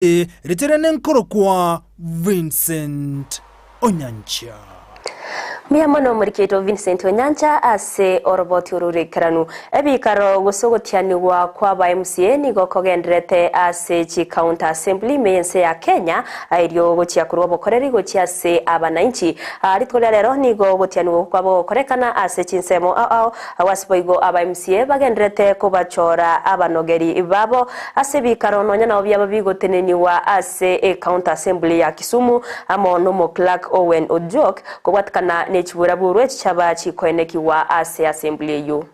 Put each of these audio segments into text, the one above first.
Returning Korokwa Vincent Onyancha. Miyamono muriketo Vincent Onyancha ase oroboti ururekeranu ebikaro gusogotianirwa kwa ba MCA nigo kogendrete ase chi county assembly meyense ya Kenya airio gochia kurwa bokoreri gochia se abananchi aritole rero nigo gotianirwa kwa bokorekana ase chinsemo awasiboigo aba MCA bagendrete kubachora abanogeri babo ase bikaro nonya na obyaba bigoteneniwa ase county assembly ya Kisumu amono mo Clark Owen Ojok kobwatkana nechiburaburwe chaba chikoenekiwa ase assembly yo.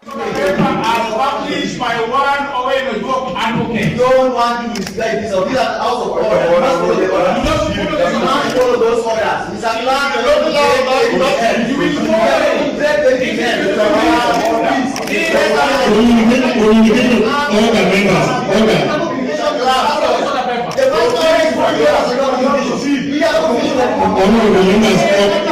Published by one Owen Ojok advocate. You don't want to misguide this. These are out of order. You must follow those orders. Mr. Clark, you will Honorable members,